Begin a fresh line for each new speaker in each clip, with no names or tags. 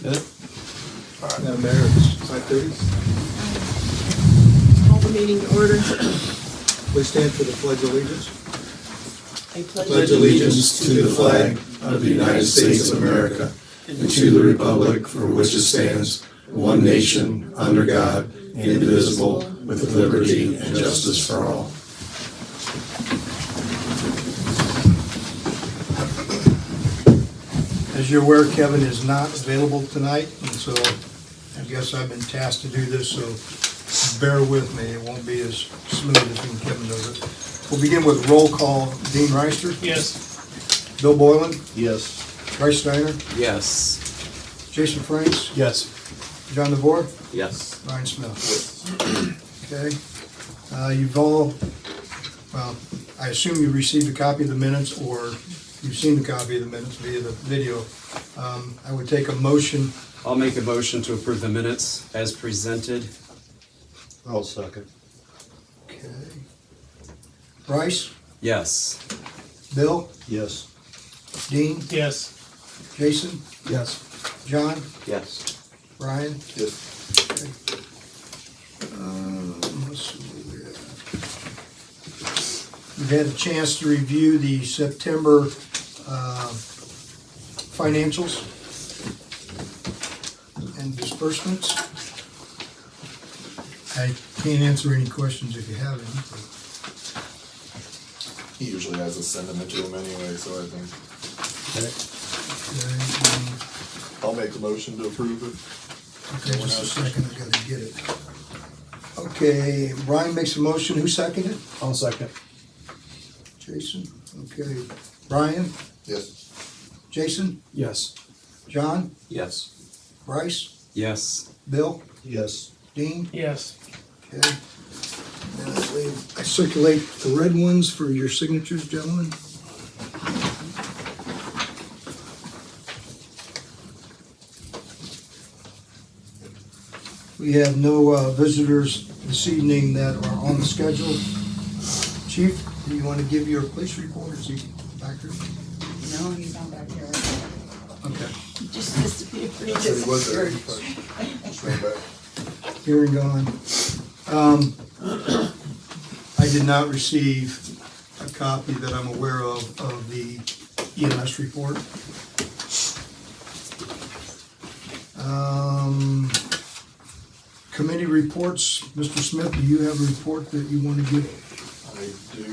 Madam Mayor, it's 5:30.
Call the meeting to order.
Please stand for the Pledge of Allegiance.
I
Pledge allegiance to the flag of the United States of America and to the republic for which it stands, one nation, under God, indivisible, with liberty and justice for all.
As you're aware, Kevin is not available tonight, and so I guess I've been tasked to do this, so bear with me. It won't be as smooth as when Kevin does it. We'll begin with roll call. Dean Reister?
Yes.
Bill Boylan?
Yes.
Bryce Steiner?
Yes.
Jason Franks?
Yes.
John DeVore?
Yes.
Ryan Smith? Okay. You've all, well, I assume you received a copy of the minutes, or you've seen the copy of the minutes via the video. I would take a motion.
I'll make a motion to approve the minutes as presented.
I'll second.
Okay. Bryce?
Yes.
Bill?
Yes.
Dean?
Yes.
Jason?
Yes.
John?
Yes.
Ryan?
Yes.
Let's see what we have. We've had a chance to review the September financials and disbursements. I can't answer any questions if you have any.
He usually has us send them to him anyway, so I think I'll make a motion to approve it.
Okay, just a second, I gotta get it. Okay, Brian makes a motion, who seconded it?
I'll second.
Jason, okay. Brian,
Yes.
Jason,
Yes.
John,
Yes.
Bryce,
Yes.
Bill,
Yes.
Dean?
Yes.
Okay. Now, I circulate the red ones for your signatures, gentlemen. We have no visitors this evening that are on the schedule. Chief, do you want to give your police report, or is he back here?
No, he's not back here.
Okay.
He just disappeared.
I said he was there. But just ran back.
Hearing gone. I did not receive a copy that I'm aware of the EMS report. Committee reports. Mr. Smith, do you have a report that you want to give?
I do.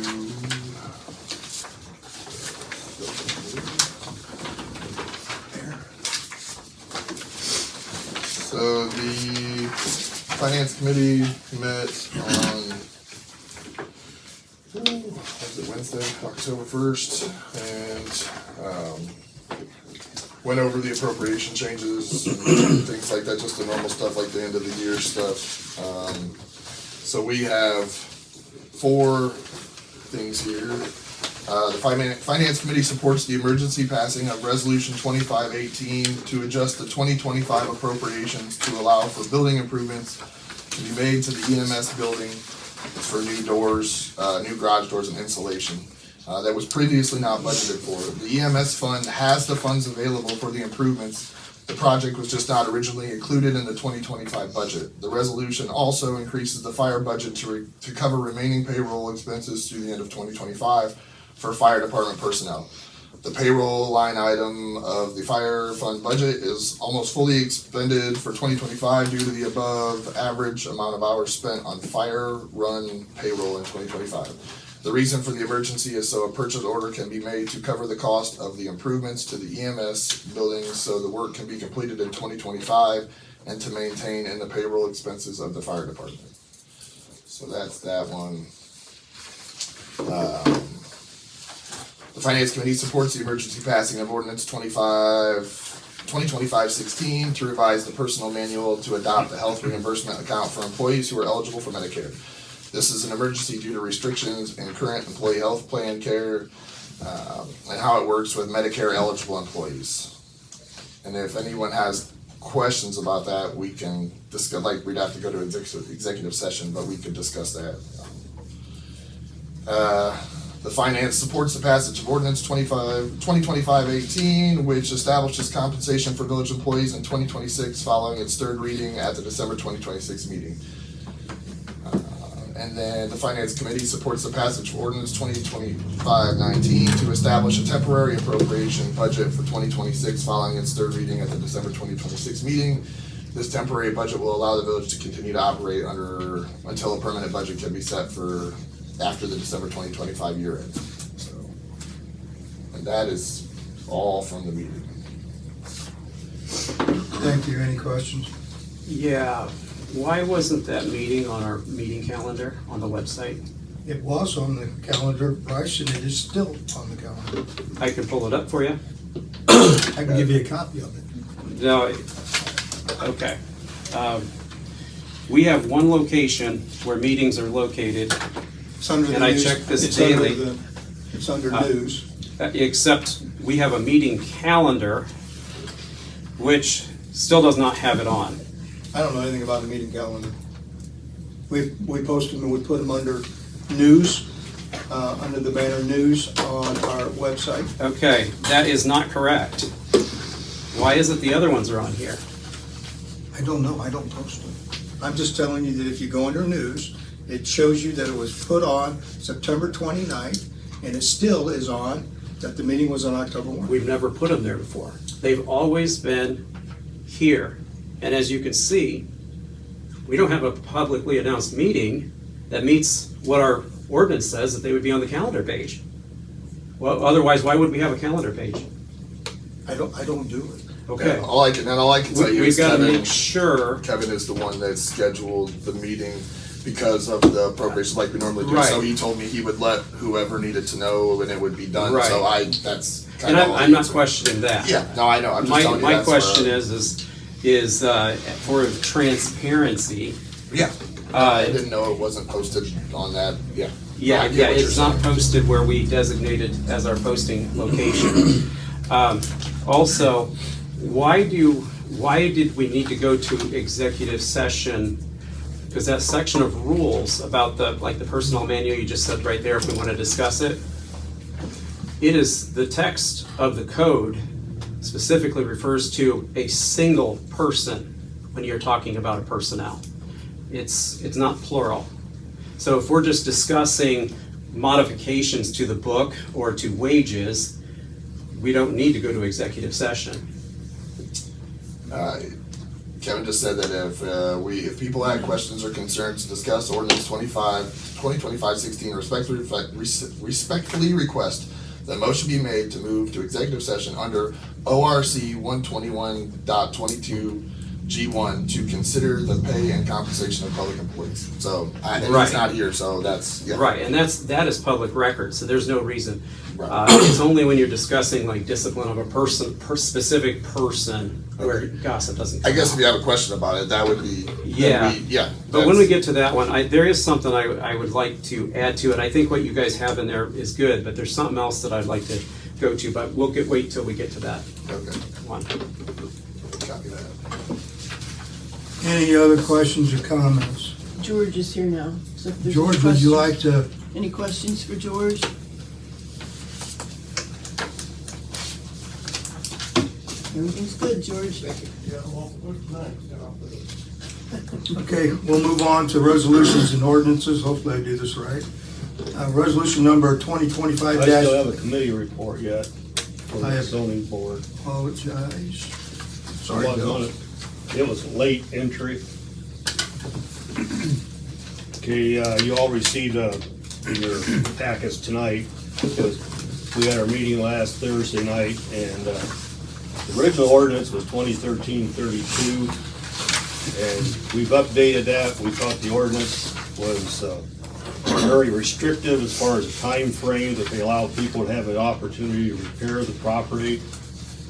So the Finance Committee met on was it Wednesday, October 1st, and went over the appropriation changes and things like that, just the normal stuff like the end of the year stuff. So we have 4 things here. The Finance Committee supports the emergency passing of Resolution 2518 to adjust the 2025 appropriations to allow for building improvements to be made to the EMS building. It's for new doors, new garage doors and insulation. That was previously not budgeted for. The EMS fund has the funds available for the improvements. The project was just not originally included in the 2025 budget. The resolution also increases the fire budget to cover remaining payroll expenses through the end of 2025 for fire department personnel. The payroll line item of the fire fund budget is almost fully expended for 2025 due to the above average amount of hours spent on fire run payroll in 2025. The reason for the emergency is so a purchase order can be made to cover the cost of the improvements to the EMS building so the work can be completed in 2025 and to maintain in the payroll expenses of the fire department. So that's that one. The Finance Committee supports the emergency passing of Ordinance 2025-16 to revise the personnel manual to adopt a health reimbursement account for employees who are eligible for Medicare. This is an emergency due to restrictions in current employee health plan care and how it works with Medicare eligible employees. And if anyone has questions about that, we can discuss, like we'd have to go to executive session, but we could discuss that. The finance supports the passage of ordinance 2025-18, which establishes compensation for village employees in 2026 following its third reading at the December 2026 meeting. And then the finance committee supports the passage of ordinance 2025-19 to establish a temporary appropriation budget for 2026 following its third reading at the December 2026 meeting. This temporary budget will allow the village to continue to operate until a permanent budget can be set for after the December 2025 year end. So, and that is all from the meeting.
Thank you. Any questions?
Yeah, why wasn't that meeting on our meeting calendar on the website?
It was on the calendar, Bryce, and it is still on the calendar.
I can pull it up for you.
I can give you a copy of it.
No, okay. We have one location where meetings are located,
It's under the
And I
news.
check this
It's under
daily.
It's under
Uh,
news.
except we have a meeting calendar, which still does not have it on.
I don't know anything about the meeting calendar. We post them and we put them under news, under the banner news on our website.
Okay, that is not correct. Why is it the other ones are on here?
I don't know, I don't post them. I'm just telling you that if you go under news, it shows you that it was put on September 29th, and it still is on, that the meeting was on October 1.
We've never put them there before. They've always been here. And as you can see, we don't have a publicly announced meeting that meets what our ordinance says that they would be on the calendar page. Well, otherwise, why would we have a calendar page?
I don't do it.
Okay.
All I can tell you
We've
is
got to
Kevin.
make sure,
Kevin is the one that scheduled the meeting because of the appropriation like we normally do.
Right.
So he told me he would let whoever needed to know and it would be done.
Right.
So that's kind
and
of all
I'm not
answer.
questioning that.
Yeah, no, I know. I'm just telling you
My
that's
question
where-
is for transparency.
Yeah.
Uh,
I didn't know it wasn't posted on that. Yeah.
Yeah,
I get
yeah,
what you're
it's not
saying.
posted where we designated as our posting location. Also, why did we need to go to executive session? Because that section of rules about the personnel manual you just said right there, if we want to discuss it, it is the text of the code specifically refers to a single person when you're talking about a personnel. It's not plural. So if we're just discussing modifications to the book or to wages, we don't need to go to executive session.
Kevin just said that if people had questions or concerns to discuss ordinance 2025-16, respectfully request that motion be made to move to executive session under ORC 121.22 G1 to consider the pay and compensation of public employees. So, and
Right.
he's not here, so that's, yeah.
Right, and that is public record, so there's no reason.
Right.
It's only when you're discussing like discipline of a specific person where gossip doesn't come
I guess
out.
if you have a question about it, that would be,
Yeah.
yeah.
But when we
that's-
get to that one, there is something I would like to add to it. I think what you guys have in there is good, but there's something else that I'd like to go to, but wait till we get to that
Okay,
one.
copy that.
Any other questions or comments?
George is here now. So if there's
George,
any
would you
questions-
like to,
Any questions for George? Everything's good, George.
okay, we'll move on to resolutions and ordinances. Hopefully I do this right. Resolution number 2025
I still have a committee report yet for
I
the
have-
zoning board.
Apologize.
I
Sorry,
was on
Bill.
it was a late entry. Okay, you all received your packets tonight, because we had our meeting last Thursday night, and the original ordinance was 2013-32, and we've updated that. We thought the ordinance was very restrictive as far as the time frame that they allow people to have an opportunity to repair the property.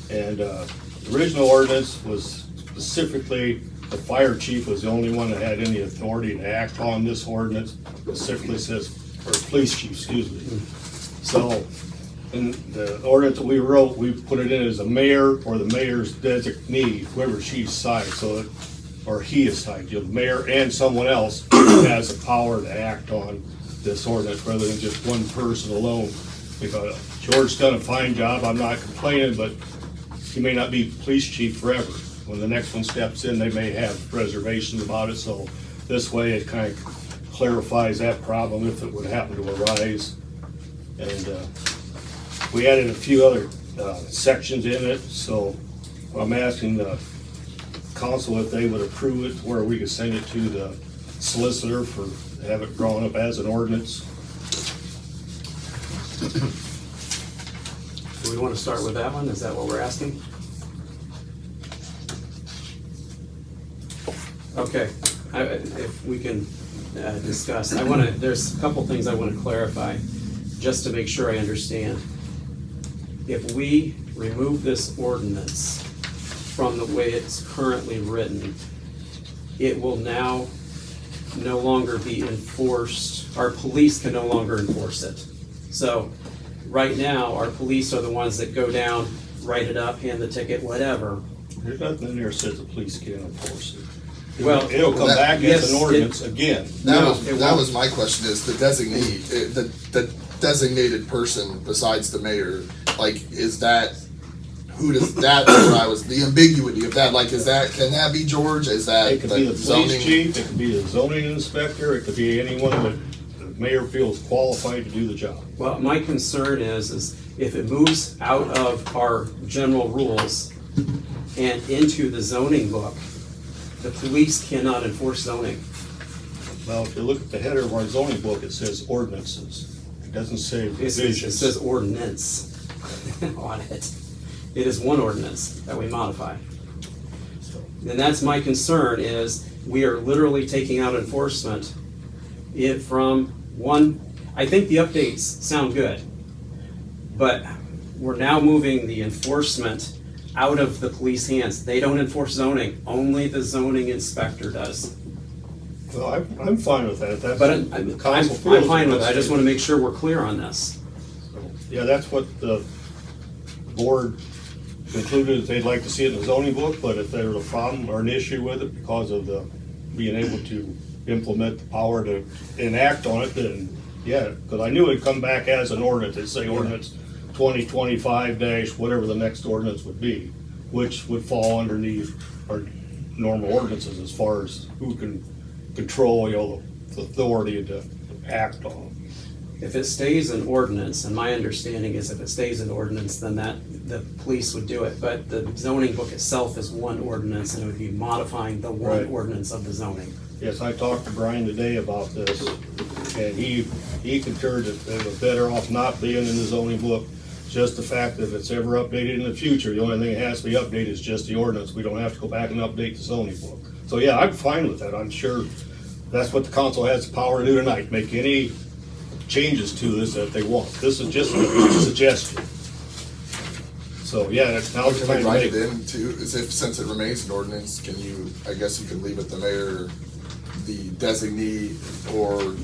And the original ordinance was specifically, the fire chief was the only one that had any authority to act on this ordinance. Specifically says, or police chief, excuse me. So, in the ordinance that we wrote, we put it in as a mayor or the mayor's designee, whoever she decides, so or he is signed, the mayor and someone else has the power to act on this ordinance rather than just one person alone. Because George's done a fine job, I'm not complaining, but he may not be police chief forever. When the next one steps in, they may have reservations about it, so this way it kind of clarifies that problem if it would happen to arise. And we added a few other sections in it, so I'm asking the council if they would approve it, where we could send it to the solicitor for, have it drawn up as an ordinance.
Do we want to start with that one? Is that what we're asking? Okay, if we can discuss, there's a couple things I want to clarify, just to make sure I understand. If we remove this ordinance from the way it's currently written, it will now no longer be enforced, our police can no longer enforce it. So, right now, our police are the ones that go down, write it up, hand the ticket, whatever.
There's nothing in there that says the police can't enforce it.
Well,
It'll come back
yes,
as an ordinance again.
That was my question, is the designee, the designated person besides the mayor, like, is that, who does, that's where I was, the ambiguity of that, like, is that, can that be George? Is that
It could be the
the
police
zoning?
chief, it could be the zoning inspector, it could be anyone that the mayor feels qualified to do the job.
Well, my concern is if it moves out of our general rules and into the zoning book, the police cannot enforce zoning.
Well, if you look at the header of our zoning book, it says ordinances. It doesn't say
It
revisions.
says ordinance on it. It is one ordinance that we modify. And that's my concern, is we are literally taking out enforcement from one, I think the updates sound good, but we're now moving the enforcement out of the police hands. They don't enforce zoning, only the zoning inspector does.
Well, I'm fine with that. That's
But
what
I'm
the council feels
fine with it, I
best.
just want to make sure we're clear on this.
Yeah, that's what the board concluded, that they'd like to see it in the zoning book, but if there's a problem or an issue with it because of the being able to implement the power to enact on it, then yeah, because I knew it'd come back as an ordinance. It'd say ordinance 2025 dash whatever the next ordinance would be, which would fall underneath our normal ordinances as far as who can control, the authority to act on them.
If it stays an ordinance, and my understanding is if it stays an ordinance, then the police would do it. But the zoning book itself is one ordinance, and it would be modifying the one
Right.
ordinance of the zoning.
Yes, I talked to Brian today about this, and he concurred that they were better off not being in the zoning book. Just the fact that if it's ever updated in the future, the only thing that has to be updated is just the ordinance. We don't have to go back and update the zoning book. So yeah, I'm fine with that. I'm sure that's what the council has the power to do tonight, make any changes to this that they want. This is just a suggestion. So yeah, now it's
Can
time
we
to
write
make.
it in too, as if, since it remains an ordinance, can you, I guess you could leave it the mayor, the designee, or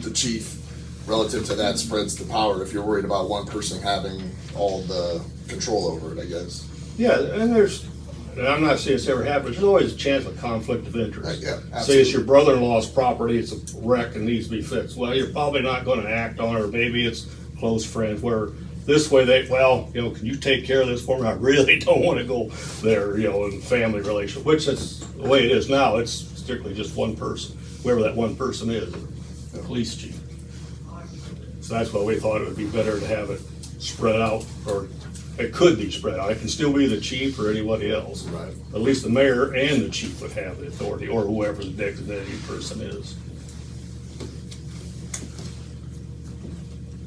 the chief, relative to that spreads the power, if you're worried about one person having all the control over it, I guess.
Yeah, and I'm not saying it's ever happened, there's always a chance of conflict of interest.
Yeah,
Say it's
absolutely.
your brother-in-law's property, it's a wreck and needs to be fixed. Well, you're probably not gonna act on it, or maybe it's close friends, where this way can you take care of this for me? I really don't wanna go there, in family relationship, which is the way it is now. It's strictly just one person, whoever that one person is, the police chief. So that's why we thought it would be better to have it spread out, or it could be spread out. It can still be the chief or anybody else.
Right.
At least the mayor and the chief would have the authority, or whoever the designated person is.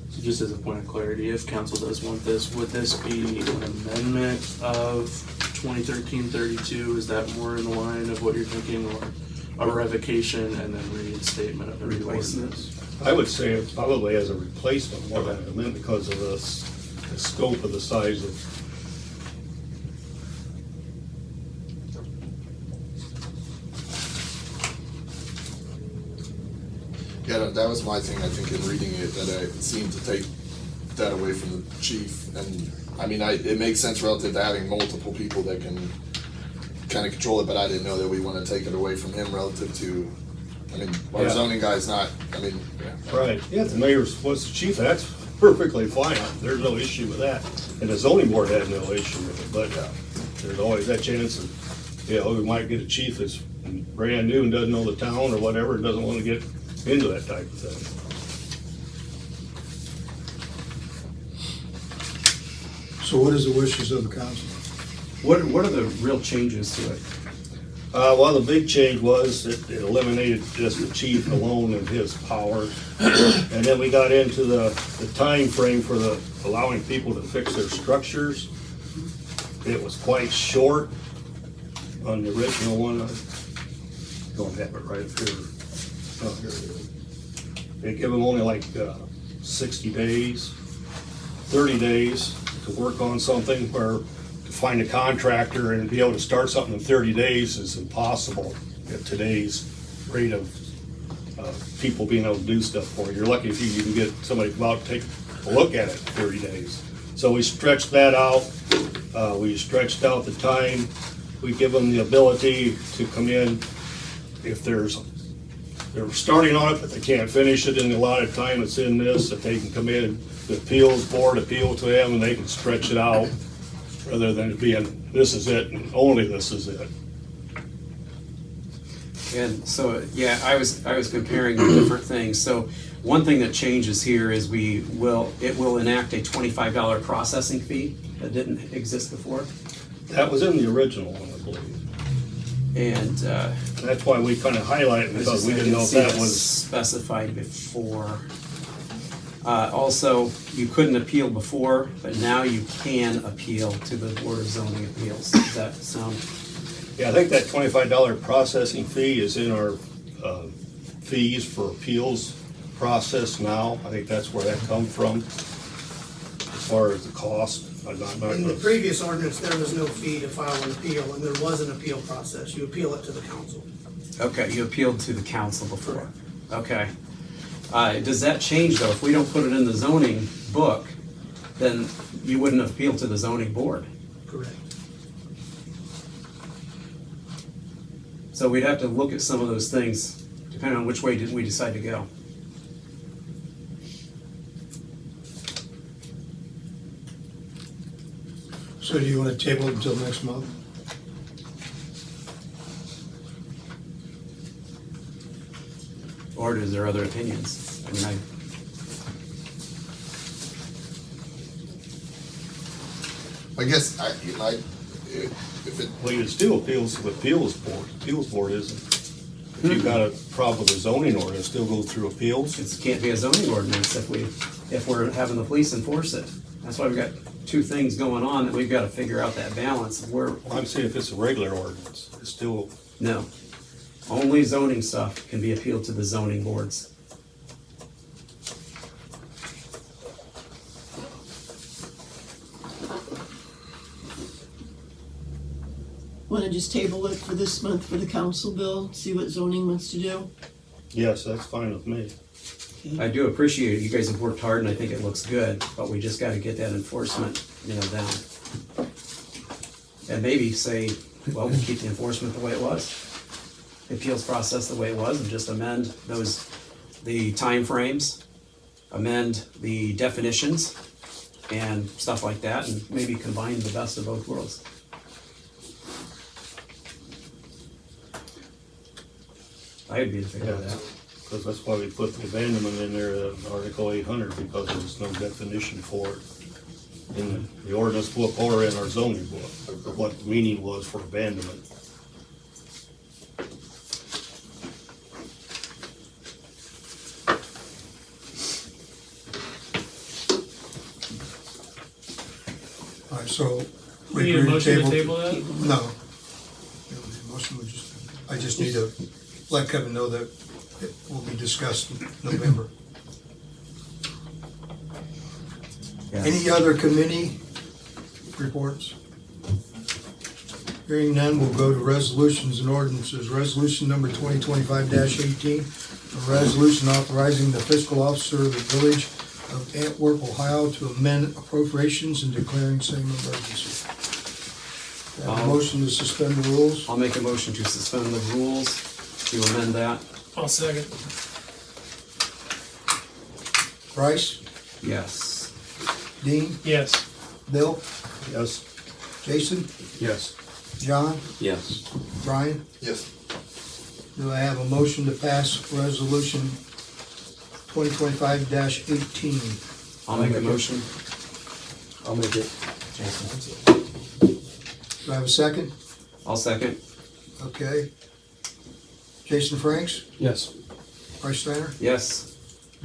So just as a point of clarity, if council does want this, would this be an amendment of 2013-32? Is that more in the line of what you're thinking, or a revocation and then reinstatement of the new ordinance?
I would say it's probably as a replacement more than an amendment because of the scope of the size of.
Yeah, that was my thing, I think, in reading it, that I seemed to take that away from the chief. And, I mean, it makes sense relative to having multiple people that can kind of control it, but I didn't know that we want to take it away from him relative to I mean, our
Yeah.
zoning guy's not, I mean, yeah.
Right, yeah, if the mayor was the chief, that's perfectly fine, there's no issue with that. And the zoning board had no issue with it, but there's always that chance of, you know, we might get a chief that's brand new and doesn't know the town or whatever, and doesn't wanna get into that type of thing.
So what is the wishes of the council?
What are the real changes to it?
Well, the big change was it eliminated just the chief alone and his powers. And then we got into the time frame for the allowing people to fix their structures. It was quite short on the original one. I don't have it right up here. Oh, here it is. They give them only like 60 days, 30 days to work on something, where to find a contractor and be able to start something in 30 days is impossible at today's rate of people being able to do stuff for you. You're lucky if you can get somebody to come out and take a look at it in 30 days. So we stretched that out. We stretched out the time. We give them the ability to come in if they're starting on it, but they can't finish it in the allotted time it's in this, that they can come in, the appeals board appeal to them, and they can stretch it out, rather than it being, this is it, and only this is it.
And so, yeah, I was comparing different things. So one thing that changes here is it will enact a $25 processing fee that didn't exist before.
That was in the original one, I believe.
And
That's why we kind of highlighted it, because we didn't know if
see
that was,
specified before. Also, you couldn't appeal before, but now you can appeal to the Board of Zoning Appeals. Does that sound?
yeah, I think that $25 processing fee is in our fees for appeals process now. I think that's where that comes from, as far as the cost. I'm not
In the previous ordinance, there was no fee to file an appeal, and there was an appeal process. You appeal it to the council.
Okay, you appealed to the council before. Okay. Does that change though? If we don't put it in the zoning book, then you wouldn't appeal to the zoning board.
Correct.
So we'd have to look at some of those things, depending on which way did we decide to go.
So do you want to table it until next month?
Or is there other opinions? I mean,
I guess, if it,
well, you still appeals to the appeals board isn't. If you've got a problem with the zoning ordinance, still go through appeals.
it can't be a zoning ordinance if we're having the police enforce it. That's why we've got two things going on that we've got to figure out that balance of where,
I'm saying if it's a regular ordinance, it's still,
no. Only zoning stuff can be appealed to the zoning boards.
Want to just table it for this month for the council, Bill? See what zoning wants to do?
yes, that's fine with me.
I do appreciate it. You guys have worked hard and I think it looks good, but we just got to get that enforcement, down. And maybe say, well, we'll keep the enforcement the way it was. The appeals process the way it was and just amend the timeframes, amend the definitions and stuff like that, and maybe combine the best of both worlds. I'd be in favor of that.
Because that's why we put the abandonment in there, Article 800, because there's no definition for it in the ordinance book or in our zoning book, of what the meaning was for abandonment.
All right, so.
We need a
agree
motion to table that?
No. Motion would I just need to let Kevin know that it will be discussed in November. Any other committee reports? Hearing none, we'll go to resolutions and ordinances. Resolution number 2025-18, a resolution authorizing the fiscal officer of the Village of Antwerp, Ohio to amend appropriations and declaring same emergency. Have a motion to suspend the rules.
I'll make a motion to suspend the rules to amend that.
I'll second.
Bryce,
Yes.
Dean,
Yes.
Bill,
Yes.
Jason,
Yes.
John,
Yes.
Brian.
Yes.
Do I have a motion to pass resolution 2025-18?
I'll make a motion.
I'll make it.
Do I have a second?
I'll second.
Okay. Jason Franks,
Yes.
Bryce Steiner,
Yes.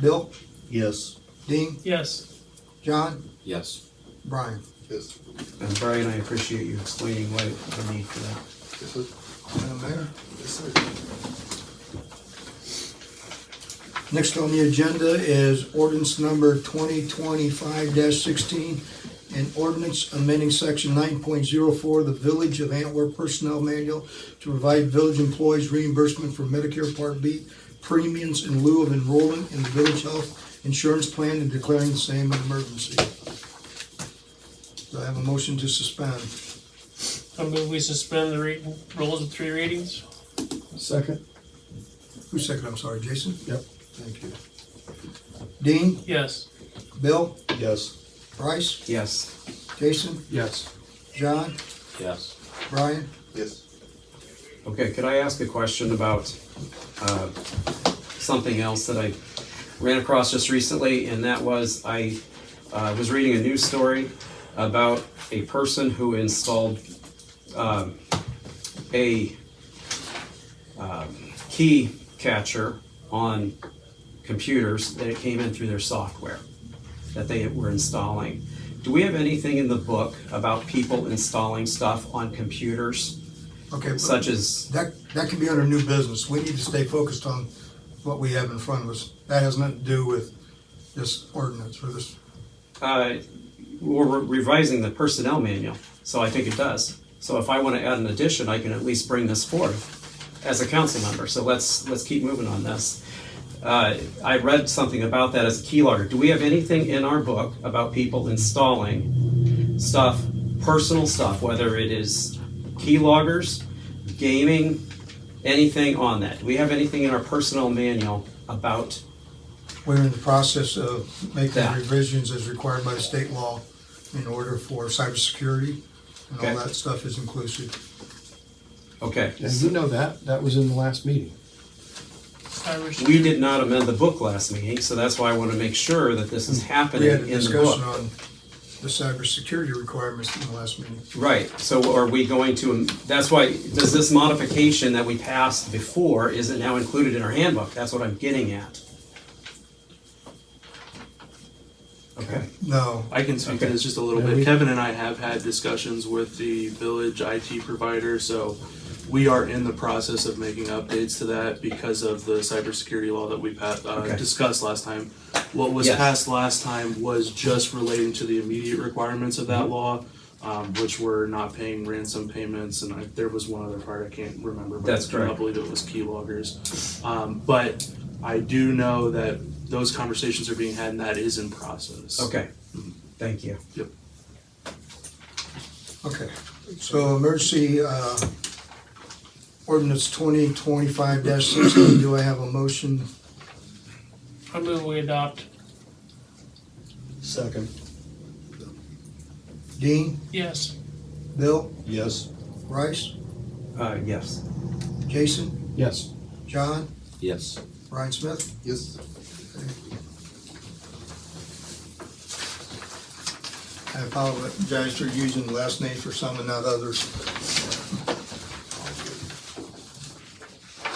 Bill,
Yes.
Dean,
Yes.
John,
Yes.
Brian.
Yes.
And Brian, I appreciate you explaining why the need for that.
Yes, sir.
Madam Mayor.
Yes, sir.
Next on the agenda is ordinance number 2025-16, an ordinance amending section 9.04 of the Village of Antwerp Personnel Manual to provide village employees reimbursement for Medicare Part B premiums in lieu of enrollment in the village health insurance plan and declaring the same an emergency. Do I have a motion to suspend?
I move we suspend the rules with 3 readings.
Second.
Who's second? I'm sorry, Jason?
Yep.
Thank you. Dean,
Yes.
Bill,
Yes.
Bryce,
Yes.
Jason,
Yes.
John,
Yes.
Brian?
Yes.
Okay, could I ask a question about something else that I ran across just recently, and that was I was reading a news story about a person who installed a key catcher on computers that it came in through their software that they were installing. Do we have anything in the book about people installing stuff on computers,
Okay,
such as?
that can be under new business. We need to stay focused on what we have in front of us. That has nothing to do with this ordinance or this.
We're revising the personnel manual, so I think it does. So if I want to add an addition, I can at least bring this forth as a council member. So let's keep moving on this. I read something about that as a keylogger. Do we have anything in our book about people installing stuff, personal stuff, whether it is keyloggers, gaming, anything on that? Do we have anything in our personnel manual about?
We're in the process of making
That.
revisions as required by the state law in order for cybersecurity, and
Okay.
all that stuff is inclusive.
Okay,
And you know that. That was in the last meeting.
we did not amend the book last meeting, so that's why I want to make sure that this is
We
happening
had a
in the
discussion
book.
on the cybersecurity requirements in the last meeting.
Right, so are we going to, that's why, does this modification that we passed before, is it now included in our handbook? That's what I'm getting at. Okay,
No,
I can speak to
Okay.
this just a little bit. Kevin and I have had discussions with the village IT provider, so we are in the process of making updates to that because of the cybersecurity law that we
Okay.
discussed last time. What was
Yes.
passed last time was just relating to the immediate requirements of that law, which were not paying ransom payments, and there was one other part I can't remember. But
That's
I do
correct.
not believe it was keyloggers. But I do know that those conversations are being had, and that is in process.
okay, thank you.
okay. So emergency, ordinance 2025-16, do I have a motion?
I move we adopt.
Second.
Dean,
Yes.
Bill,
Yes.
Bryce,
Yes.
Jason,
Yes.
John,
Yes.
Brian Smith?
Yes.
I apologize for using the last name for some and not others.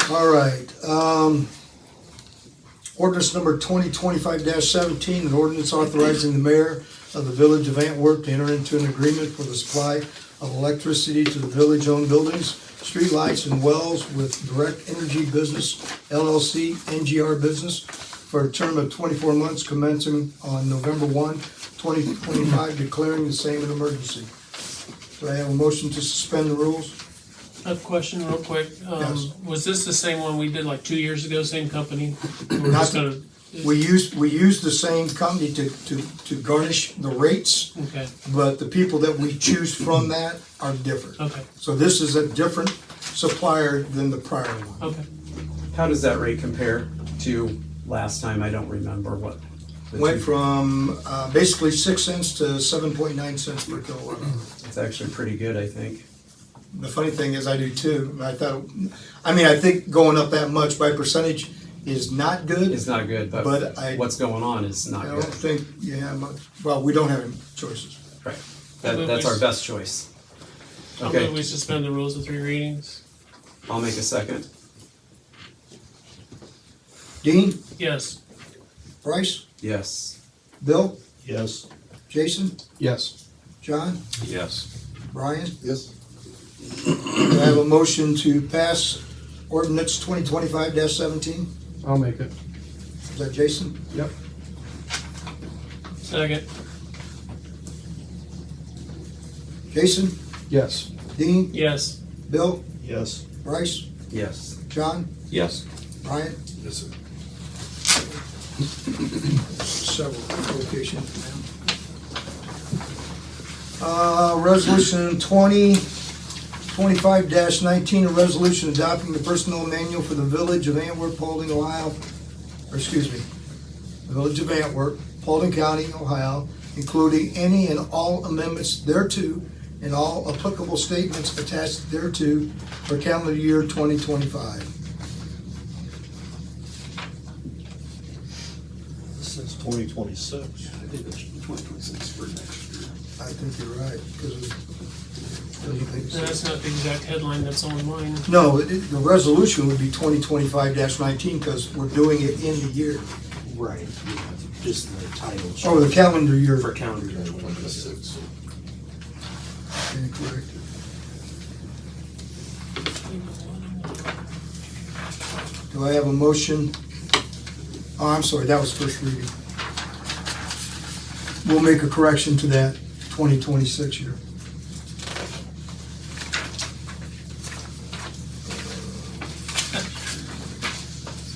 All right, ordinance number 2025-17, an ordinance authorizing the mayor of the Village of Antwerp to enter into an agreement for the supply of electricity to the village-owned buildings, streetlights, and wells with Direct Energy Business LLC, NGR Business, for a term of 24 months commencing on November 1, 2025, declaring the same an emergency. Do I have a motion to suspend the rules?
I have a question real quick.
Yes.
Was this the same one we did like 2 years ago, same company? We're
Not
just gonna,
We used the same company to garnish the rates,
okay,
but the people that we choose from that are different.
okay,
So this is a different supplier than the prior one.
okay.
How does that rate compare to last time? I don't remember what. the
Went
two-
from basically 6 cents to 7.9 cents per kilowatt hour.
It's actually pretty good, I think.
The funny thing is, I do too. I think going up that much by percentage is not good.
It's not good, but
But
what's going on is
I
not
don't
good.
think you have much, well, we don't have any choices.
Right. That's our best choice.
I'll
Okay,
move we suspend the rules of 3 readings.
I'll make a second.
Dean,
Yes.
Bryce,
Yes.
Bill,
Yes.
Jason,
Yes.
John,
Yes.
Brian.
Yes.
Do I have a motion to pass ordinance 2025-17?
I'll make it.
Is that Jason?
Yep.
Second.
Jason,
Yes.
Dean,
Yes.
Bill,
Yes.
Bryce,
Yes.
John,
Yes.
Brian?
Yes, sir.
Several locations. Resolution 2025-19, a resolution adopting the personnel manual for the Village of Antwerp, Paulding, Ohio, or excuse me, the Village of Antwerp, Paulding County, Ohio, including any and all amendments thereto and all applicable statements attached thereto for calendar year 2025.
This is 2026.
I think it should be 2026 for next year.
I think you're right, because
That's not the exact headline that's on mine.
no, the resolution would be 2025-19 because we're doing it in the year.
Right, just the title.
Oh, the calendar year.
For calendar year
26.
Incorrect. Do I have a motion? Oh, I'm sorry, that was first reading. We'll make a correction to that 2026 year.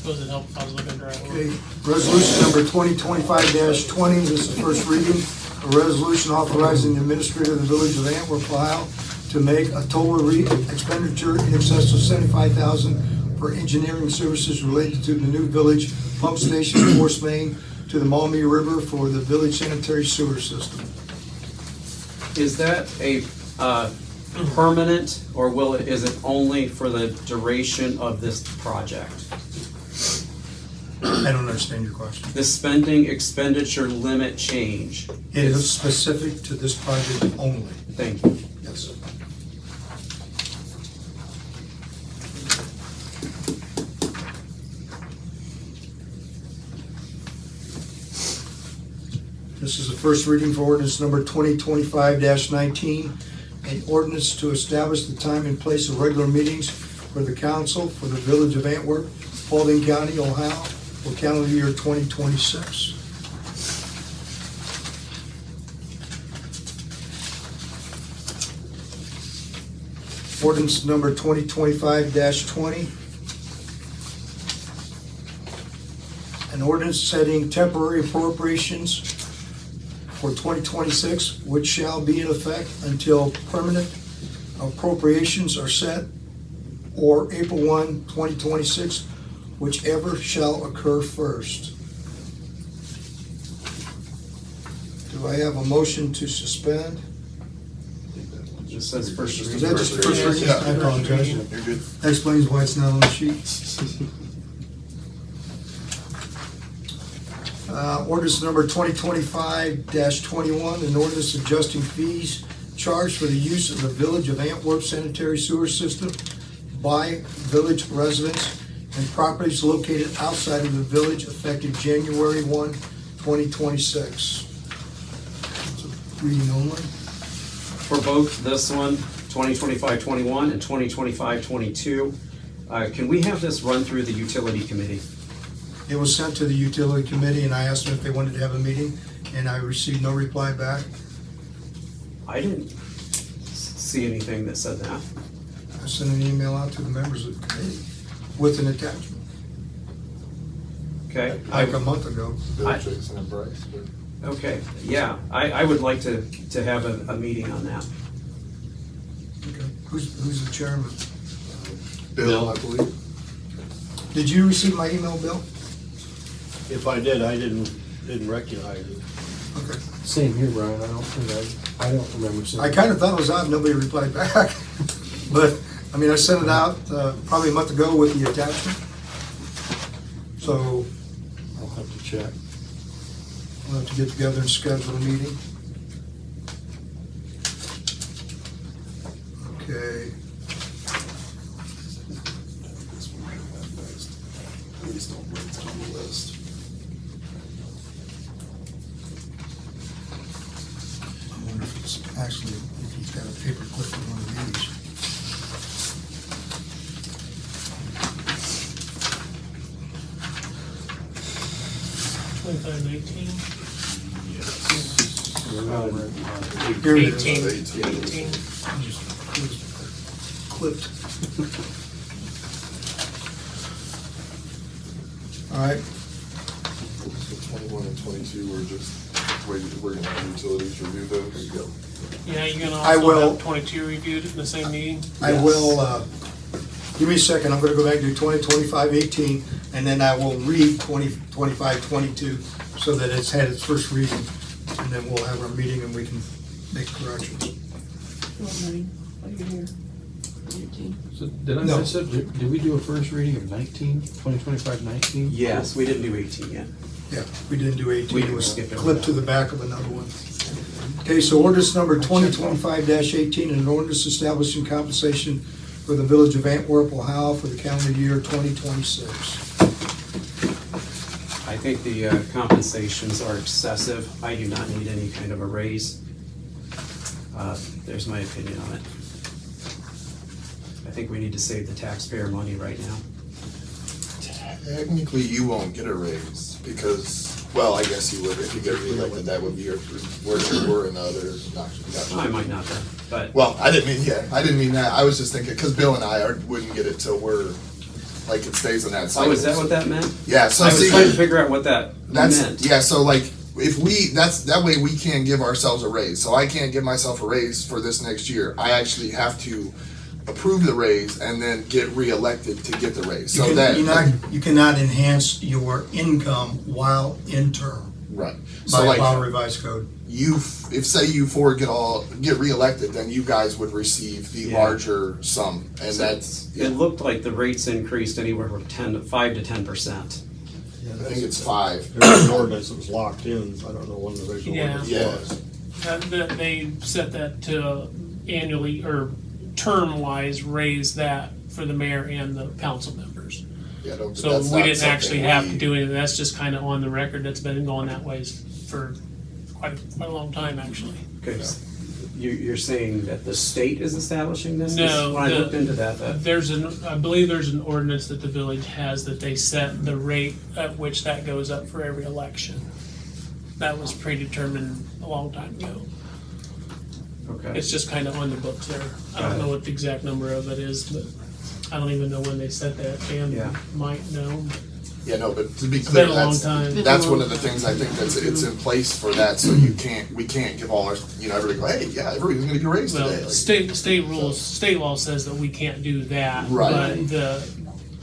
Suppose it helped if I was looking dry.
Okay, resolution number 2025-20, this is first reading. A resolution authorizing the administrator of the Village of Antwerp, Ohio to make a total expenditure in excess of $75,000 for engineering services related to the new village pump station force main to the Maumee River for the village sanitary sewer system.
Is that a permanent, or is it only for the duration of this project?
I don't understand your question.
The spending expenditure limit change.
It is specific to this project only.
Thank you.
Yes. This is the first reading for ordinance number 2025-19, an ordinance to establish the time and place of regular meetings for the council for the Village of Antwerp, Paulding County, Ohio, for calendar year 2026. Ordinance number 2025-20. An ordinance setting temporary appropriations for 2026, which shall be in effect until permanent appropriations are set, or April 1, 2026, whichever shall occur first. Do I have a motion to suspend?
It says first
Is
reading.
that just the first reading? I apologize.
You're good.
That explains why it's not on the sheet. Ordinance number 2025-21, an ordinance adjusting fees charged for the use of the Village of Antwerp sanitary sewer system by village residents and properties located outside of the village effective January 1, 2026. It's a reading only.
For both this one, 2025-21 and 2025-22, can we have this run through the utility committee?
It was sent to the utility committee and I asked them if they wanted to have a meeting and I received no reply back.
I didn't see anything that said that.
I sent an email out to the members of the committee with an attachment,
Okay?
like a month ago.
Bill, Jason, and Bryce. but-
Okay, yeah, I would like to have a meeting on that.
Okay. Who's the chairman?
Bill, I believe.
Did you receive my email, Bill?
If I did, I didn't recognize it.
Okay.
Same here, Brian, I don't remember seeing.
I kind of thought it was odd, nobody replied back. But, I mean, I sent it out probably a month ago with the attachment. So
I'll have to check.
we'll have to get together and schedule a meeting. Okay.
Please don't bring it on the list.
I wonder if it's actually, if he's got a paper clip for one of these.
Twenty-five, 19,
Here it is.
18,
18.
18.
It was clipped. All right,
So 21 and 22 were just, we're gonna have utilities review those.
Yeah, you're gonna
I
also
will-
have 22 reviewed in the same meeting?
I will, give me a second, I'm gonna go back to 20, 25, 18, and then I will read 20, 25, 22, so that it's had its first reading, and then we'll have our meeting and we can make corrections.
Well, Maureen, while you're here, 18.
So did I
No.
miss it? Did we do a first reading of 19, 2025, 19?
Yes, we didn't do 18 yet.
Yeah, we didn't do 18,
We
it
can
was
skip it.
clipped to the back of another one. Okay, so ordinance number 2025-18, an ordinance establishing compensation for the village of Antwerp, Ohio for the calendar year 2026.
I think the compensations are excessive. I do not need any kind of a raise. There's my opinion on it. I think we need to save the taxpayer money right now.
Technically, you won't get a raise because, well, I guess you would, if you get reelected, that would be where you were in the other,
I might not then, but
Well, I didn't mean that. I was just thinking, because Bill and I wouldn't get it till we're, like, it stays in that cycle.
oh, is that what that meant?
Yeah, so
I was
see,
trying to figure out what that
that's,
meant.
yeah, so like, if that way we can't give ourselves a raise. So I can't give myself a raise for this next year. I actually have to approve the raise and then get reelected to get the raise. So
You cannot enhance your income while in term
right.
by
So like,
Ohio Revised Code.
if say you four get reelected, then you guys would receive the
Yeah.
larger sum, and that's,
It looked like the rates increased anywhere from 5 to 10%.
I think it's 5.
There was an ordinance that was locked in, I don't know when the original
Yeah.
ordinance
Yeah.
was.
That they set that to annually, or term-wise, raise that for the mayor and the council members.
Yeah,
So
that's
we
not
didn't actually
something
have
we-
to do anything, that's just kind of on the record, that's been going that way for quite a long time, actually.
Okay, you're saying that the state is establishing this?
No,
When I
the-
looked into that,
I believe there's an ordinance that the village has that they set the rate at which that goes up for every election. That was predetermined a long time ago.
okay.
It's just kind of on the books there. I don't know what the exact number of it is, but I don't even know when they set that. Dan
Yeah.
might know.
Yeah, no, but to be
It's
clear,
been a long
that's,
time.
that's one of the things I think it's in place for that, so we can't give all our, everybody go, hey, yeah, everybody's gonna get a raise
Well,
today. Like,
state rules, state law says that we can't do that.
Right.
But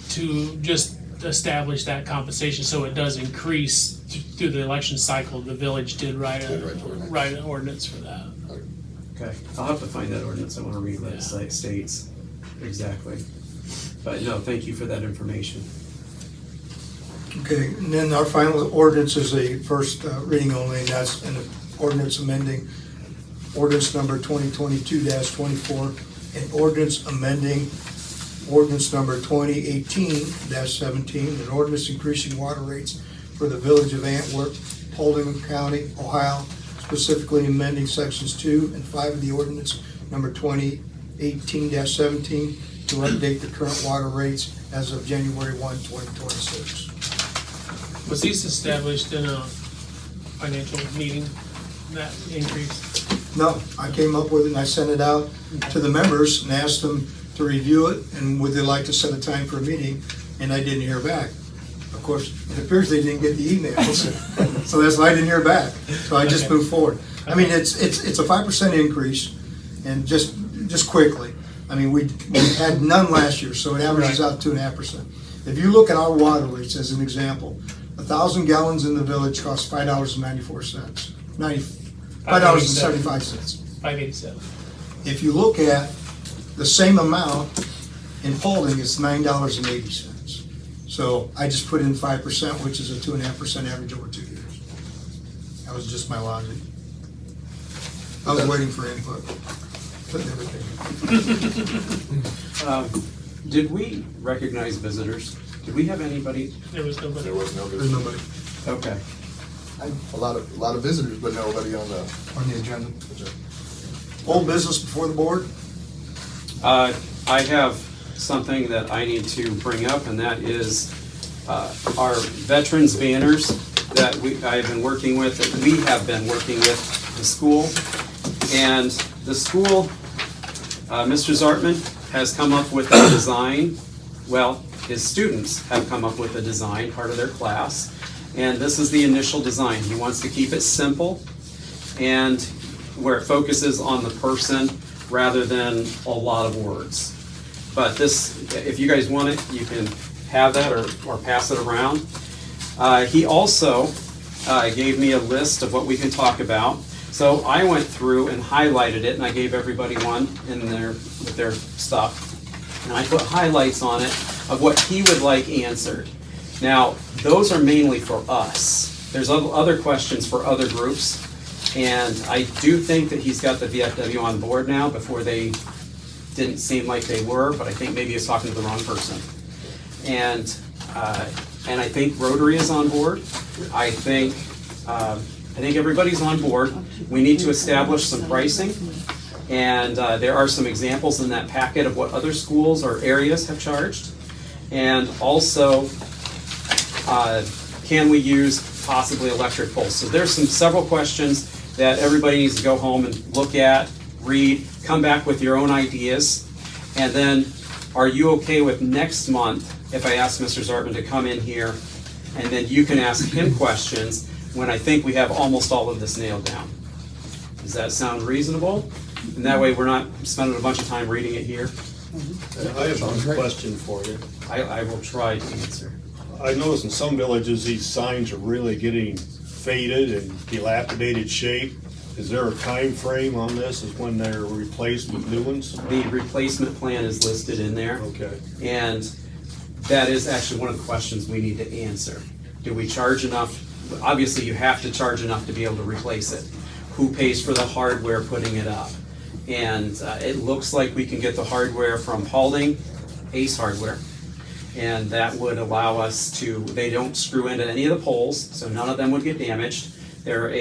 to just establish that compensation so it does increase through the election cycle, the village did write an ordinance for that.
Okay, I'll have to find that ordinance, I wanna read what it states exactly. But no, thank you for that information.
Okay, and then our final ordinance is a first reading only, and that's an ordinance amending ordinance number 2022-24, and ordinance amending ordinance number 2018-17, an ordinance increasing water rates for the village of Antwerp, Holding County, Ohio, specifically amending sections 2 and 5 of the ordinance number 2018-17 to update the current water rates as of January 1, 2026.
Was these established in a financial meeting, that increase?
No, I came up with it and I sent it out to the members and asked them to review it and would they like to set a time for a meeting, and I didn't hear back. Of course, it appears they didn't get the emails, so that's why I didn't hear back. So I just
Okay.
moved forward. I mean, it's a 5% increase, and just quickly. I mean, we had none last year, so it averages
Right.
out 2.5%. If you look at our water rates as an example, 1,000 gallons in the village costs $5.94, $5.75.
587.
If you look at the same amount in Paulding, it's $9.80. So I just put in 5%, which is a 2.5% average over 2 years. That was just my logic. I was waiting for input, putting everything.
Did we recognize visitors? Did we have anybody?
There was nobody.
There was no
There's
visitors.
nobody
Okay.
A lot of visitors, but nobody on the.
on the agenda. Old business before the board?
I have something that I need to bring up, and that is our veterans banners that I have been working with, that we have been working with the school. And the school, Mr. Zartman has come up with a design. Well, his students have come up with a design, part of their class. And this is the initial design. He wants to keep it simple and where it focuses on the person rather than a lot of words. But this, if you guys want it, you can have that or pass it around. He also gave me a list of what we can talk about. So I went through and highlighted it, and I gave everybody one in there with their stuff. And I put highlights on it of what he would like answered. Now, those are mainly for us. There's other questions for other groups. And I do think that he's got the VFW on board now. Before they didn't seem like they were, but I think maybe he's talking to the wrong person. And I think Rotary is on board. I think everybody's on board. We need to establish some pricing. And there are some examples in that packet of what other schools or areas have charged. And also, can we use possibly electric poles? So there's several questions that everybody needs to go home and look at, read, come back with your own ideas. And then, are you okay with next month if I ask Mr. Zartman to come in here and then you can ask him questions when I think we have almost all of this nailed down? Does that sound reasonable? And that way we're not spending a bunch of time reading it here.
I have one question for you.
I will try to answer.
I noticed in some villages, these signs are really getting faded and dilapidated shape. Is there a time frame on this, is when they're replaced with new ones?
The replacement plan is listed in there.
Okay.
And that is actually one of the questions we need to answer. Do we charge enough? Obviously, you have to charge enough to be able to replace it. Who pays for the hardware putting it up? And it looks like we can get the hardware from Paulding, Ace Hardware. And that would allow us to, they don't screw into any of the poles, so none of them would get damaged. They're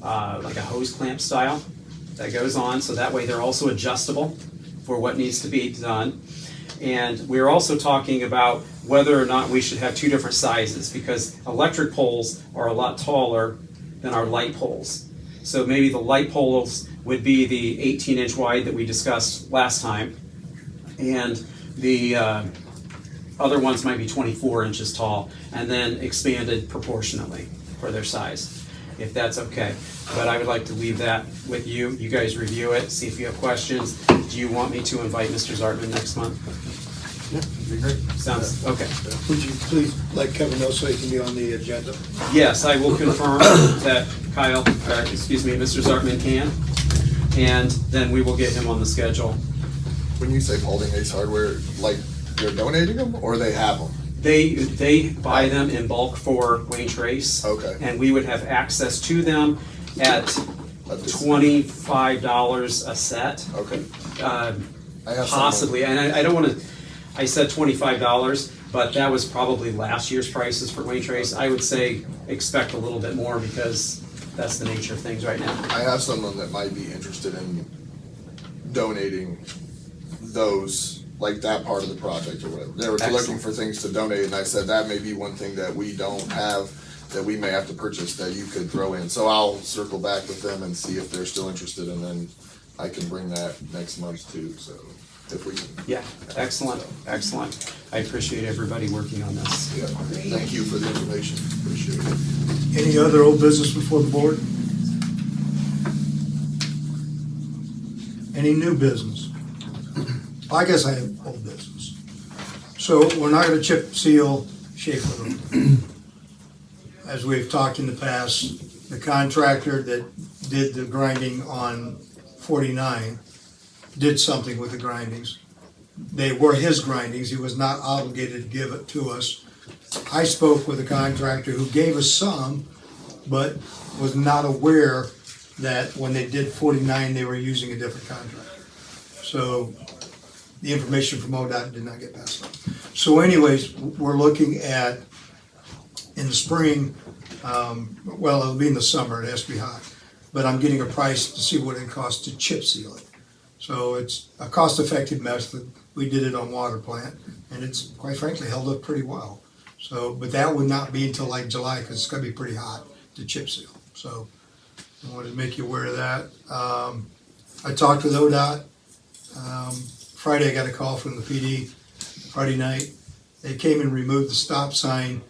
like a hose clamp style that goes on, so that way they're also adjustable for what needs to be done. And we're also talking about whether or not we should have two different sizes, because electric poles are a lot taller than our light poles. So maybe the light poles would be the 18-inch wide that we discussed last time, and the other ones might be 24 inches tall, and then expanded proportionately for their size, if that's okay. But I would like to leave that with you. You guys review it, see if you have questions. Do you want me to invite Mr. Zartman next month?
Yeah, that'd be great.
Sounds, okay.
Would you please let Kevin know so he can be on the agenda?
Yes, I will confirm that Mr. Zartman can, and then we will get him on the schedule.
When you say Paulding Ace Hardware, like they're donating them or they have them?
They buy them in bulk for Wayne Trace.
Okay.
And we would have access to them at $25 a set.
Okay. I have
Possibly, and I don't want to, I said $25, but that was probably last year's prices for Wayne Trace. I would say expect a little bit more because that's the nature of things right now.
I have someone that might be interested in donating those, like that part of the project or whatever. They were
Excellent.
looking for things to donate, and I said that may be one thing that we don't have, that we may have to purchase, that you could throw in. So I'll circle back with them and see if they're still interested, and then I can bring that next month too, so if we can.
Yeah, excellent, excellent. I appreciate everybody working on this.
Yeah, thank you for the information, appreciate it.
Any other old business before the board? Any new business? I guess I have old business. So we're not gonna chip seal Schaefer Road. As we've talked in the past, the contractor that did the grinding on 49 did something with the grindings. They were his grindings, he was not obligated to give it to us. I spoke with a contractor who gave us some, but was not aware that when they did 49, they were using a different contractor. So the information from ODOT did not get passed on. So anyways, we're looking at, in the spring, well, it'll be in the summer, it has to be hot, but I'm getting a price to see what it costs to chip seal it. So it's a cost-effective method. We did it on water plant, and it's, quite frankly, held up pretty well. So, but that would not be until like July, because it's gonna be pretty hot to chip seal. So I wanted to make you aware of that. I talked with ODOT. Friday I got a call from the PD, Friday night. They came and removed the stop sign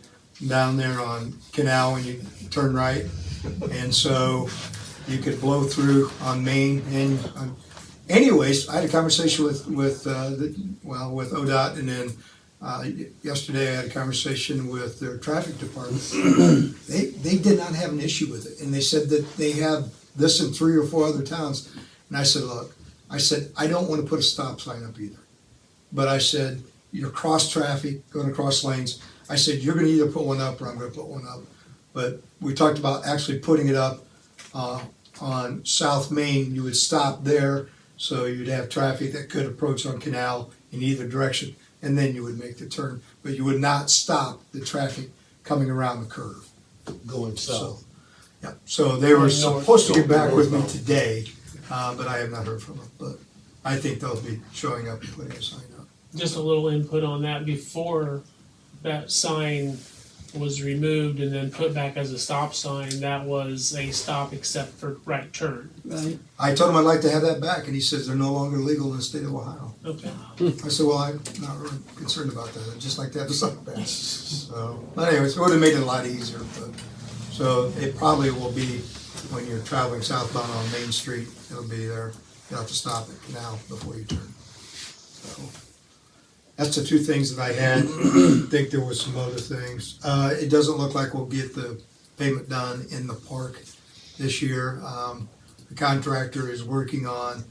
down there on Canal when you turn right. And so you could blow through on Main and anyways, I had a conversation with ODOT, and then yesterday I had a conversation with their traffic department. They did not have an issue with it, and they said that they have this in 3 or 4 other towns. And I said, look, I don't want to put a stop sign up either, but I said, you're cross traffic, going across lanes. I said, you're going to either put one up or I'm going to put one up. But we talked about actually putting it up on South Main. You would stop there, so you'd have traffic that could approach on Canal in either direction, and then you would make the turn. But you would not stop the traffic coming around the curve.
Going
So,
south.
yeah, so they were
Going north.
supposed to get back with me today, but I have not heard from them. But I think they'll be showing up and putting a sign up.
Just a little input on that, before that sign was removed and then put back as a stop sign, that was a stop except for right turn.
Right,
I told him I'd like to have that back, and he says they're no longer legal in the state of Ohio.
Okay.
I said, well, I'm not really concerned about that, I'd just like to have the sign back. So, but anyways, it would have made it a lot easier, but, so it probably will be, when you're traveling southbound on Main Street, it'll be there. You'll have to stop at Canal before you turn. So, that's the 2 things that I had. I think there was some other things. It doesn't look like we'll get the pavement done in the park this year. The contractor is working on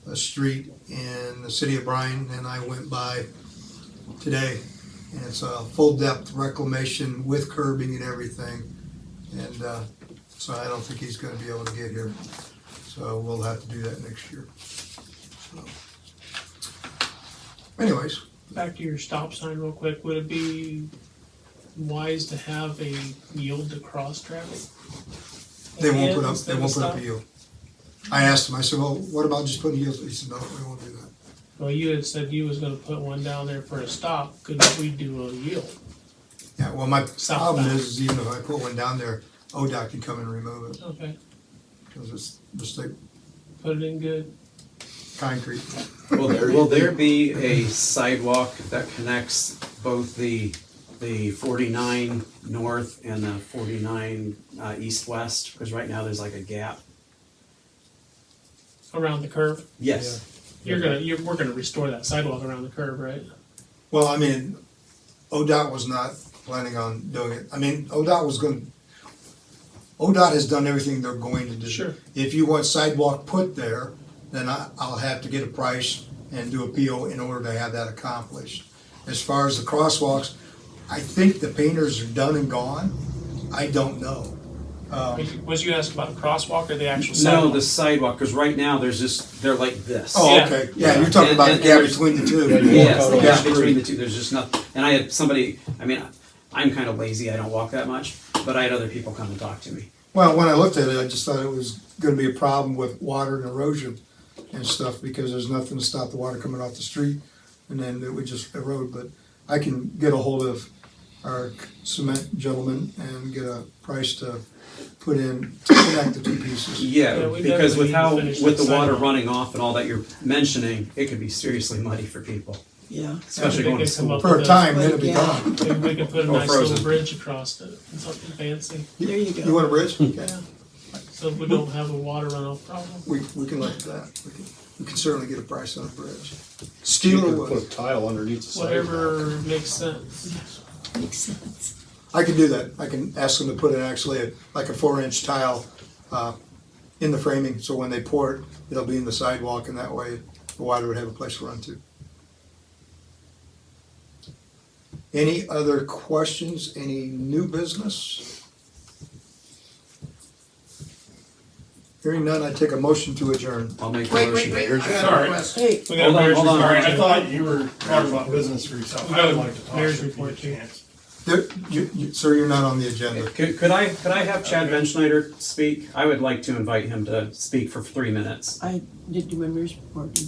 a street in the city of Bryan, and I went by today, and it's a full depth reclamation with curbing and everything. And so I don't think he's gonna be able to get here. So we'll have to do that next year. So, anyways.
Back to your stop sign real quick, would it be wise to have a yield to cross traffic?
They won't put up,
Instead
they
of
won't put up a
stop?
yield. I asked him, I said, well, what about just putting yields? He said, no, we won't do that.
Well, you had said you was gonna put one down there for a stop, couldn't we do a yield?
Yeah, well, my problem
Southbound.
is even if I put one down there, ODOT can come and remove it,
Okay,
because it's just like
put it in good.
concrete.
Will there be a sidewalk that connects both the 49 north and the 49 east-west? Because right now there's like a gap.
Around the curve,
Yes.
we're gonna restore that sidewalk around the curve, right?
Well, I mean, ODOT was not planning on doing it. I mean, ODOT has done everything they're going to do.
Sure.
If you want sidewalk put there, then I'll have to get a price and do a PO in order to have that accomplished. As far as the crosswalks, I think the painters are done and gone. I don't know.
Was you asked about a crosswalk or the actual
No,
sidewalk?
the sidewalk, because right now they're like this.
Oh,
Yeah.
okay. Yeah, you're talking about the
And
gap
there's-
between the two.
Yes, the
Yeah.
gap between the two, there's just nothing. And I had somebody, I mean, I'm kind of lazy, I don't walk that much, but I had other people come and talk to me.
Well, when I looked at it, I just thought it was gonna be a problem with water and erosion and stuff, because there's nothing to stop the water coming off the street, and then it would just erode, but I can get a hold of our cement gentleman and get a price to put in, to connect the 2 pieces.
Yeah,
Yeah,
we
because with
definitely
how,
need to finish
with the
that
water
sidewalk.
running off and all that you're mentioning, it could be seriously muddy for people,
yeah.
especially
They
going to
could come
school.
up
For a
with
time, then it'll be
Yeah.
gone.
Maybe we could put a
Or
nice little
frozen.
bridge across it, something fancy,
There you
You
go.
want a bridge? Okay.
yeah. So we don't have a water runoff problem.
We can look at that. we can certainly get a price on a bridge. Steel or
Put a
wood?
tile underneath the sidewalk.
Whatever makes sense.
Makes sense.
I can do that. I can ask them to put in actually like a 4-inch tile in the framing, so when they pour it, it'll be in the sidewalk, and that way the water would have a place to run to. Any other questions? Any new business? Hearing none, I take a motion to adjourn.
I'll make the
Wait,
motion.
I got a
Sorry.
request.
Hey,
We got a mayor's
hold on.
report.
Sorry, I thought you were talking about business for yourself.
We got
I'd
a
like to talk.
mayor's
if you
report,
get a
too.
chance.
Sir, you're not on the agenda.
Could I have Chad Benschneider speak? I would like to invite him to speak for 3 minutes.
I did do my mayor's report.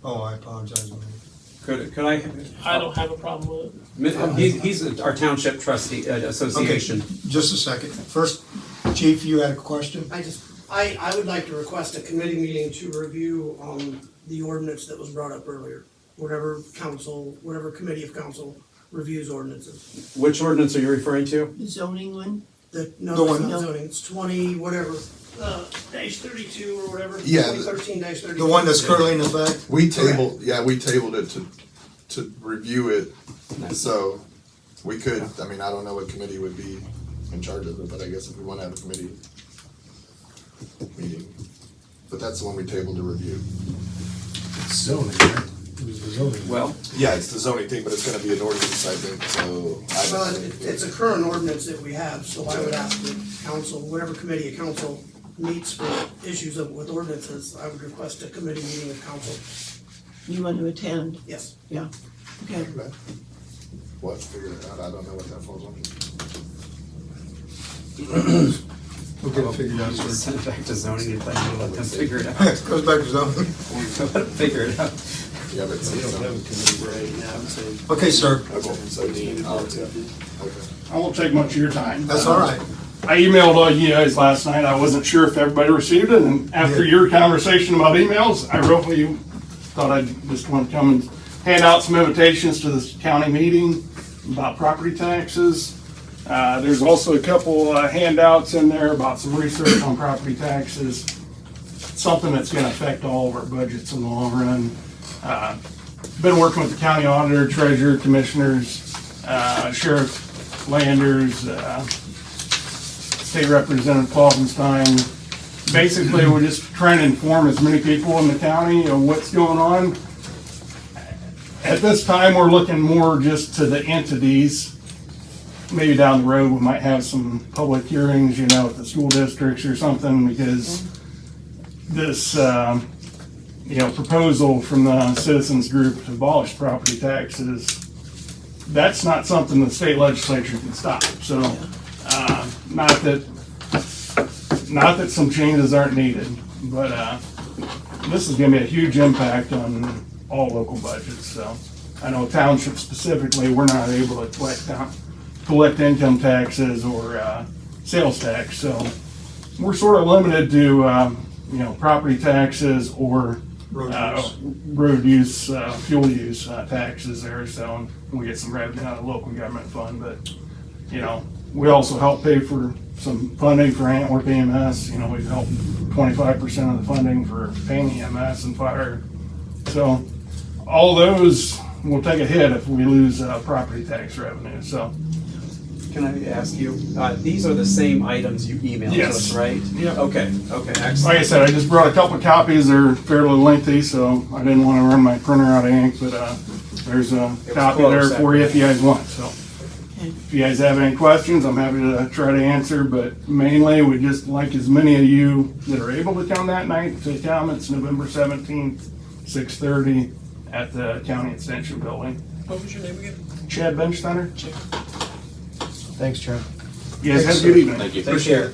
Oh, I apologize.
Could I?
I don't have a problem with it.
He's our township trustee association.
Just a second. First, Chief, you had a question?
I would like to request a committee meeting to review the ordinance that was brought up earlier. Whatever committee of council reviews ordinances.
Which ordinance are you referring to?
The zoning one?
The
No, it's
one-
not zoning, it's 20, whatever, dash 32 or whatever.
Yeah,
2013-32.
The one that's currently in effect?
We tabled it to review it, so we could, I mean, I don't know what committee would be in charge of it, but I guess if we wanna have a committee meeting, but that's the one we tabled to review.
Zoning, right? It was the zoning.
Well,
Yeah, it's the zoning thing, but it's gonna be an ordinance, I think, so.
Well, it's a current ordinance that we have, so I would ask the council, whatever committee of council meets for issues with ordinances, I would request a committee meeting of council.
You want to attend?
Yes.
Yeah. Okay.
What, figure it out, I don't know what that falls under.
We'll get it figured out, sir.
send it back to zoning and let them figure it out.
Goes back to zoning.
Let them figure it out.
Yeah, but
We don't have a committee.
Right, yeah, I would say.
Okay, sir.
Okay, so okay.
I won't take much of your time.
That's all right.
I emailed all you guys last night. I wasn't sure if everybody received it, and after
Yeah.
your conversation about emails, I wrote you, thought I'd just want to come and hand out some invitations to this county meeting about property taxes. There's also a couple handouts in there about some research on property taxes, something that's gonna affect all of our budgets in the long run. Been working with the county auditor, treasurer, commissioners, sheriff, landers, State Representative Klopfenstein. Basically, we're just trying to inform as many people in the county of what's going on. At this time, we're looking more just to the entities. Maybe down the road, we might have some public hearings, at the school districts or something, because this, proposal from the citizens group to abolish property taxes, that's not something the state legislature can stop. So, not that some changes aren't needed, but this is gonna be a huge impact on all local budgets. So I know township specifically, we're not able to collect income taxes or sales tax. So we're sort of limited to property taxes or road use, fuel use taxes there. So we get some revenue out of the local government fund, but we also help pay for some funding for Antwerp EMS. We've helped 25% of the funding for Payne EMS and fire. So all those will take a hit if we lose property tax revenue. So
Can I ask you, these are the same items you emailed
Yes.
us, right?
Yep.
Okay, excellent.
like I said, I just brought a couple of copies. They're fairly lengthy, so I didn't want to run my printer out of ink, but there's a copy
close,
there for you if you guys want. So
Okay.
if you guys have any questions, I'm happy to try to answer, but mainly we'd just like as many of you that are able to come that night to come. It's November 17th, 6:30 at the County Extension Building.
What was your name again?
Chad Benchtner.
Thanks, Chad.
You guys have
Thanks,
a good
sir.
evening.
Thank you.
Appreciate it.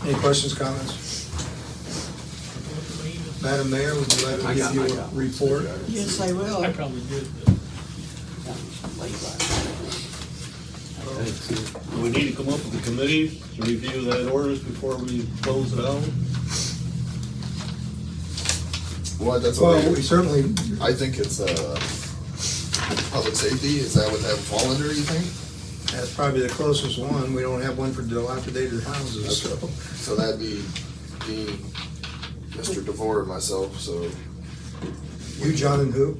Any questions, comments? Madam Mayor, would you like to give your report?
Yes, I will.
I probably did, but
Do we need to come up with a committee to review that ordinance before we close it out?
Well, that's
Well,
what
we certainly,
I think it's, public safety, is that what that would fall under, you think?
that's probably the closest one. We don't have one for dilapidated houses, so.
So that'd be Dean, Mr. DeVore, and myself, so
You, John, and who?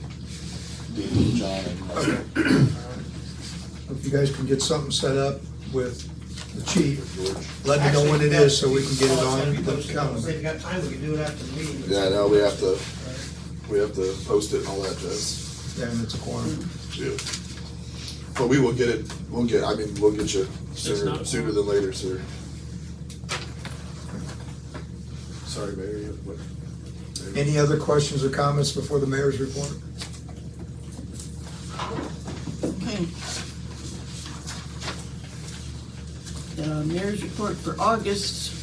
Dean, John, and myself.
If you guys can get something set up with the chief,
George.
let me know when it is so we can get it
Oh, it's gonna be
on the
posted.
calendar.
If you've got time, we can do it after the meeting.
Yeah, no, we have to post it and all that jazz.
Yeah, and it's a quorum.
Yeah. But we will get it, we'll get you
not-
sooner than later, sir. Sorry, Mayor, what?
Any other questions or comments before the mayor's report?
Okay. The mayor's report for August.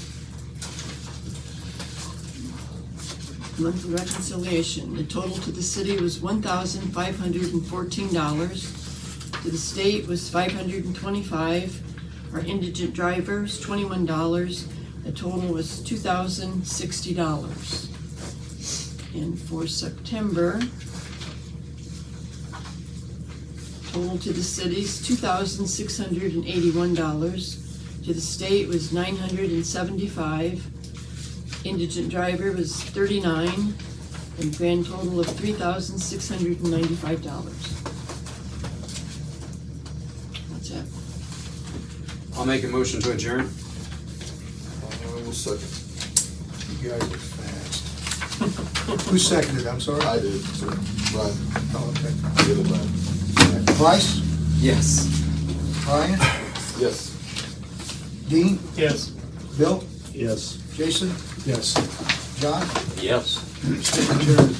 Monthly reconciliation. The total to the city was $1,514. To the state was $525. Our indigent drivers, $21. The total was $2,060. And for September, total to the cities, $2,681. To the state was $975. Indigent driver was $39, and grand total of $3,695. That's it.
I'll make a motion to adjourn.
We'll second.
You guys are fast. Who seconded, I'm sorry?
I did, sir. Brian,
Oh, okay.
the other Brian.
Bryce,
Yes.
Brian,
Yes.
Dean,
Yes.
Bill,
Yes.
Jason,
Yes.
John,
Yes.
stand adjourned.